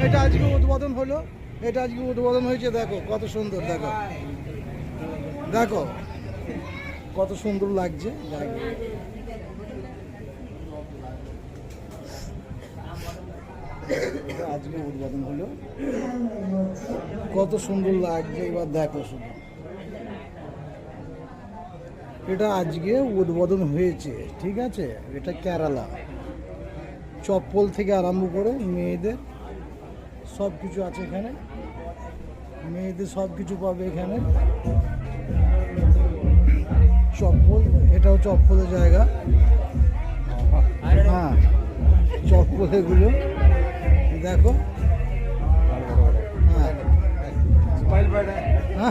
এটা আজকে উদ্বোধন হলো, এটা আজকে উদ্বোধন হয়েছে। দেখো কত সুন্দর, দেখো দেখো কত সুন্দর লাগছে। আজকে উদ্বোধন হলো, কত সুন্দর লাগছে। এবার দেখো শুধু, এটা আজকে উদ্বোধন হয়েছে, ঠিক আছে। এটা কেরালা, চপ্পল থেকে আরম্ভ করে মেয়েদের সব কিছু আছে এখানে। মেয়েদের সব কিছু পাবে এখানে। চপ্পল, এটাও চপ্পলের জায়গা। হ্যাঁ, চপ্পল এগুলো দেখো।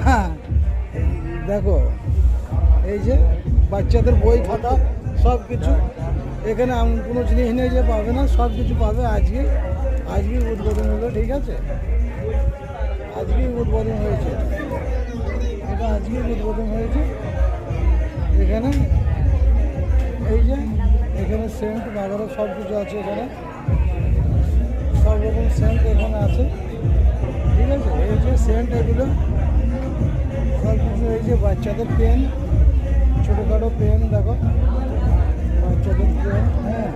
হ্যাঁ দেখো, এই যে বাচ্চাদের বই খাতা সব কিছু এখানে, এমন কোনো জিনিস নেই যে পাবে না, সব কিছু পাবে। আজকে উদ্বোধন হলো, ঠিক আছে। আজকেই উদ্বোধন হয়েছে, এটা আজকেই উদ্বোধন হয়েছে এখানে। এই যে এখানে সেন্ট বাগারও সব কিছু আছে এখানে, সব রকম সেন্ট এখানে আছে, ঠিক আছে। এই যে সেন্ট এগুলো সব কিছু। এই যে বাচ্চাদের পেন, ছোটোখাটো পেন দেখো, বাচ্চাদের পেন। হ্যাঁ,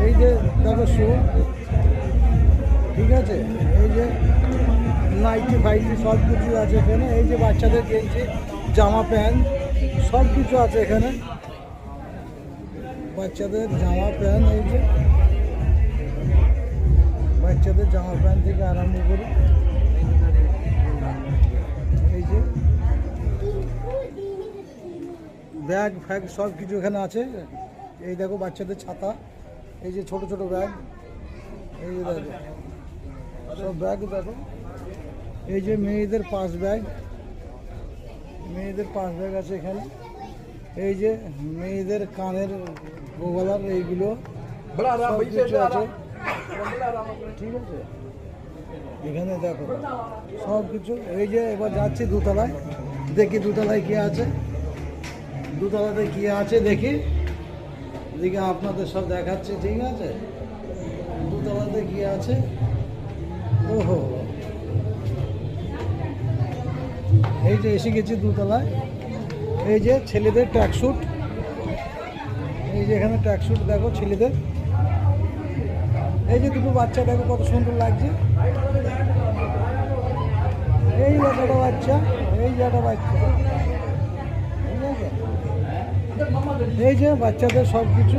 এই যে দেখো শু, ঠিক আছে। এই যে নাইটি ফাইটি সব কিছু আছে এখানে। এই যে বাচ্চাদের গেঞ্জি, জামা প্যান্ট সব কিছু আছে এখানে। বাচ্চাদের জামা প্যান্ট, এই যে বাচ্চাদের জামা প্যান্ট থেকে আরম্ভ করে এই যে ব্যাগ ফ্যাগ সব কিছু এখানে আছে। এই দেখো বাচ্চাদের ছাতা, এই যে ছোট ছোট ব্যাগ, এই যে দেখো সব ব্যাগ দেখো। এই যে মেয়েদের পাস ব্যাগ, মেয়েদের পাস ব্যাগ আছে এখানে। এই যে মেয়েদের কানের গোগলার, এইগুলো সব কিছু আছে, ঠিক আছে। এখানে দেখো সব কিছু। এই যে এবার যাচ্ছি দোতলায়, দেখি দোতলায় কি আছে, দোতলাতে কি আছে দেখি, দেখি আপনাদের সব দেখাচ্ছে, ঠিক আছে। দোতলাতে কি আছে, ওহো, এই যে এসে গেছি দোতলায়। এই যে ছেলেদের ট্র্যাকস্যুট, এই যে এখানে ট্র্যাকস্যুট দেখো ছেলেদের। এই যে দুটো বাচ্চা দেখো কত সুন্দর লাগছে। এই একটা বাচ্চা, এই যে একটা বাচ্চা, ঠিক আছে। এই যে বাচ্চাদের সব কিছু।